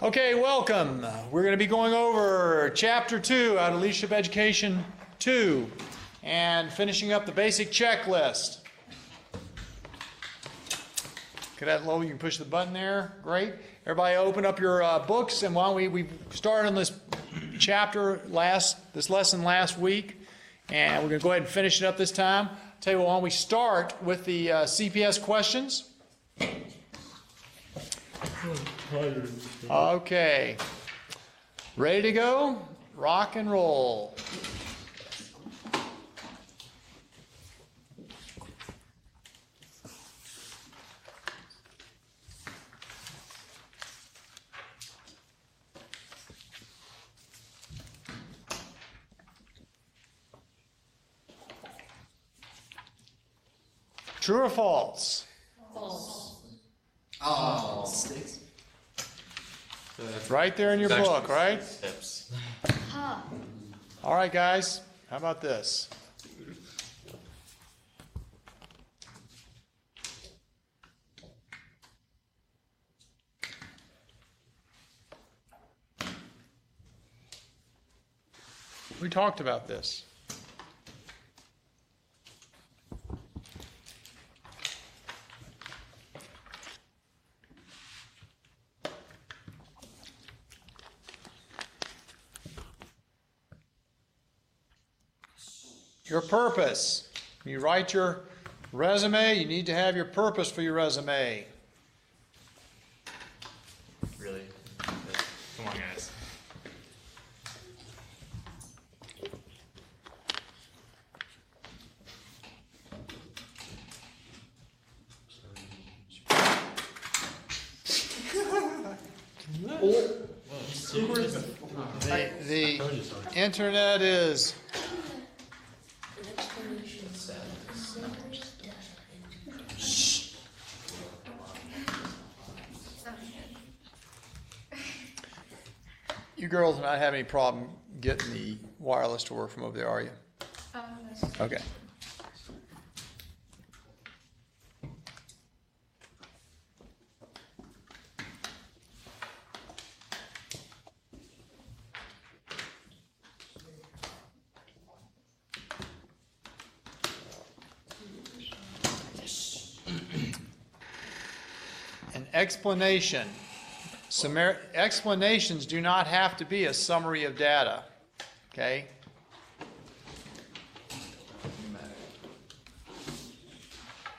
Okay, welcome. We're going to be going over Chapter 2 out of Leadership Education 2 and finishing up the basic checklist. Okay, that low, you can push the button there. Great. Everybody open up your books, and why don't we started on this lesson last week, and we're going to go ahead and finish it up this time. I'll tell you what, why don't we start with the CPS questions? Okay. Ready to go? Rock and roll. True or false? False. Oh. Right there in your book, right? Steps. Huh. All right, guys. How about this? We talked about this. Your purpose. When you write your resume, you need to have your purpose for your resume. Really? Come on, guys. The internet is you girls not have any problem getting the wireless to work from over there, are you? Okay. An explanation. Explanations do not have to be a summary of data. Okay?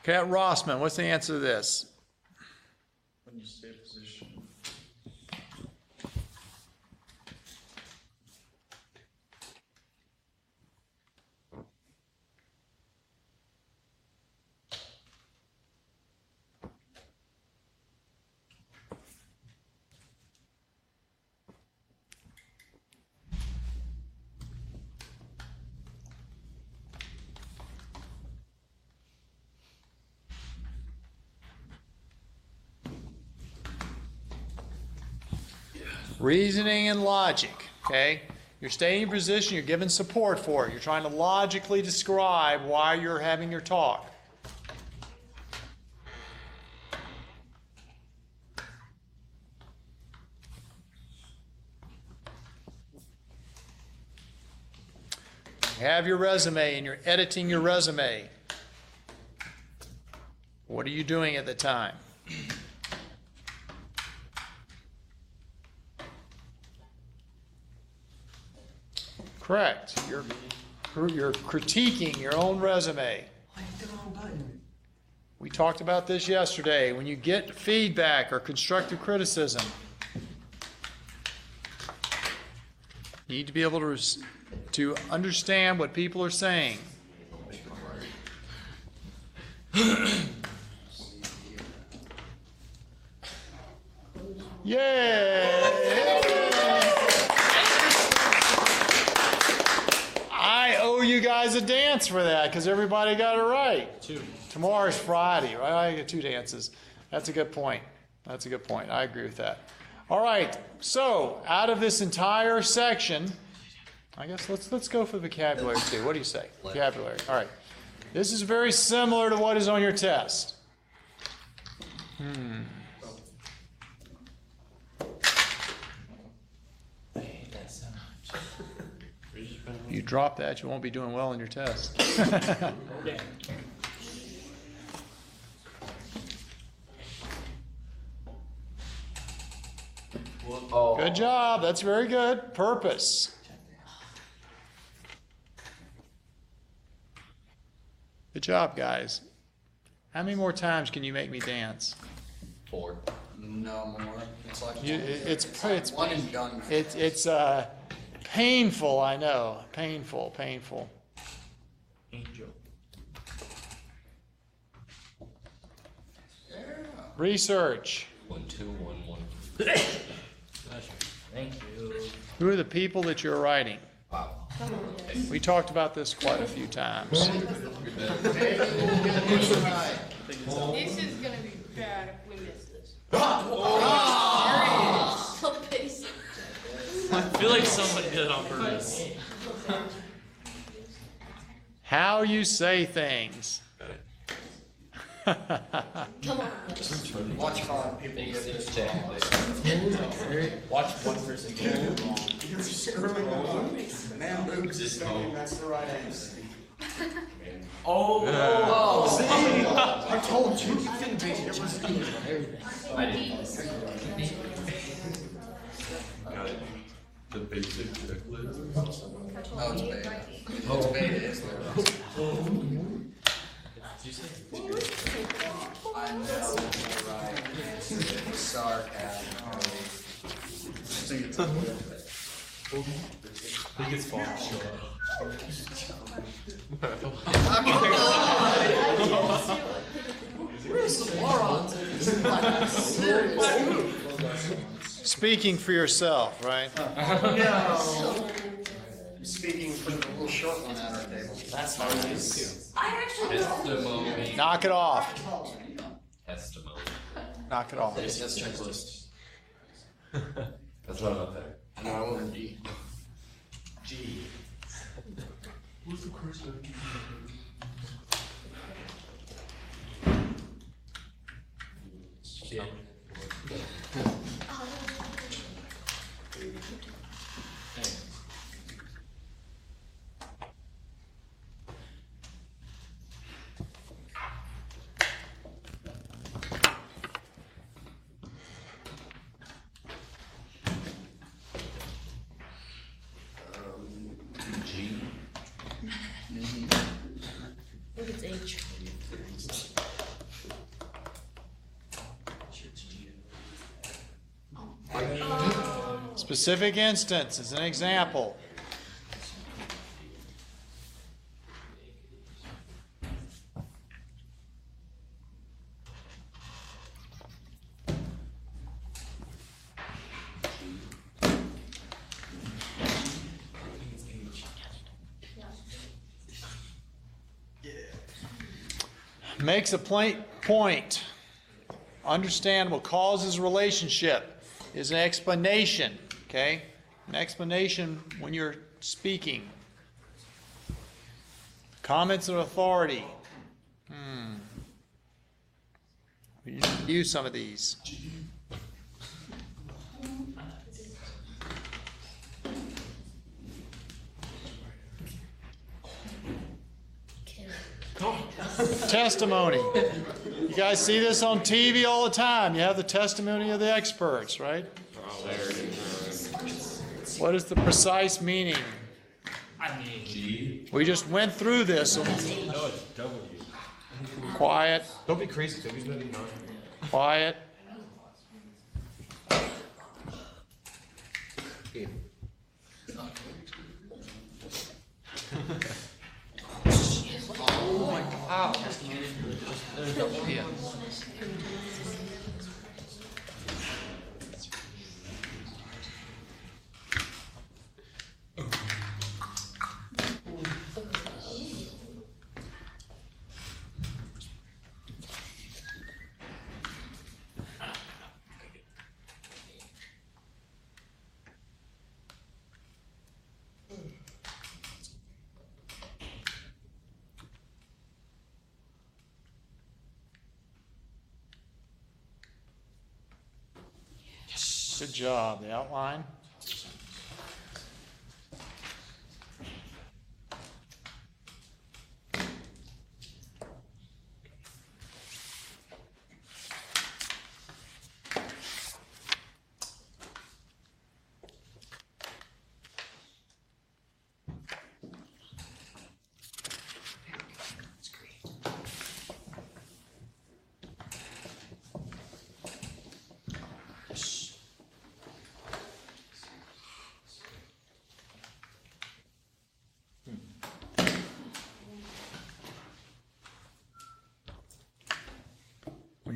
Cat Rossman, what's the answer to this? When you say position. Reasoning and logic, okay? You're stating your position, you're giving support for it. You're trying to logically describe why you're having your talk. You have your resume and you're editing your resume. What are you doing at the time? Correct. You're critiquing your own resume. I hit the wrong button. We talked about this yesterday. When you get feedback or constructive criticism, you need to be able to understand what people are saying. Yay! I owe you guys a dance for that because everybody got it right. Two. Tomorrow's Friday, right? I get 2 dances. That's a good point. That's a good point. I agree with that. All right. So out of this entire section, I guess let's go for vocabulary too. What do you say? Vocabulary. All right. This is very similar to what is on your test. drop that, you won't be doing well in your test. Good job. That's very good. Purpose. Good job, guys. How many more times can you make me dance? 4. No more. It's like It's one and done. it's painful. I know. Painful. Angel. Research. 1, 2, 1, 1. Thank you. Who are the people that you're writing? Wow. We talked about this quite a few times. This is gonna be bad if we miss this. So basic. I feel like somebody did it on purpose. How you say things. Come on. Watch how people get this Check. Watch one person get it wrong. Man, Luke's just saying that's the right answer. Oh, see? I told you. You couldn't be. It was Got it. The basic checklist. Oh, it's beta. It's beta, isn't it? I know, you're right. Sarcasm. He gets falling short. Speaking for yourself, right? No. Speaking for the little short one at our table. That's how it is. Testimony. Knock it off. Testimony. Knock it off. That's checklist. That's not up there. No, I wouldn't G. G. What's the question? G. Look, it's H. Specific instance is an example. Makes a point. Understandable. Causes relationship is an explanation. Okay? An explanation when you're speaking. Comments of authority. We need to use some of these. Testimony. You guys see this on TV all the time. You have the testimony of the experts, right? What is the precise meaning? I mean, G. We just went through this. No, it's W. Quiet, Don't be crazy, so he's gonna be non. quiet. Good job. The outline.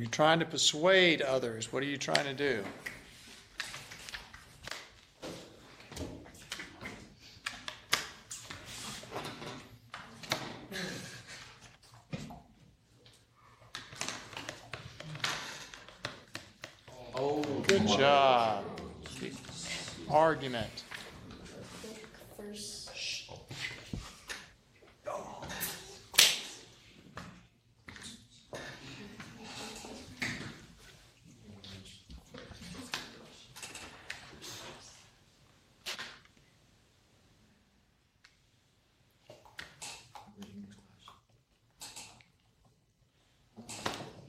you trying to persuade others? What are you trying to do? Oh, Good job. Argument. First.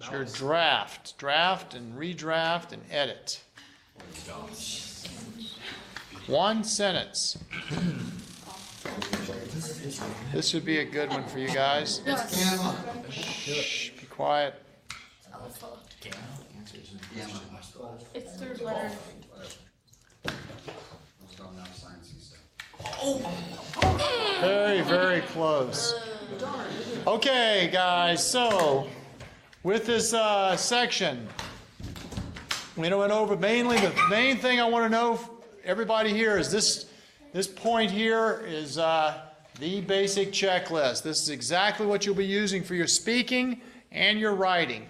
It's your draft. Draft and redraft and edit. One sentence. This would be a good one for you guys. Shh, be quiet. Alpha. yeah. It's third letter. Very, very close. Okay, guys, so with this section, we went over mainly the main thing I want to know, everybody here, is this point here is the basic checklist. This is exactly what you'll be using for your speaking and your writing.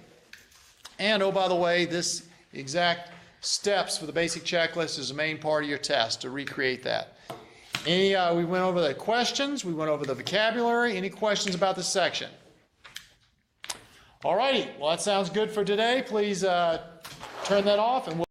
And oh, by the way, this exact steps for the basic checklist is the main part of your test to recreate that. We went over the questions, we went over the vocabulary. Any questions about this section? All righty, well, that sounds good for today. Please turn that off and we'll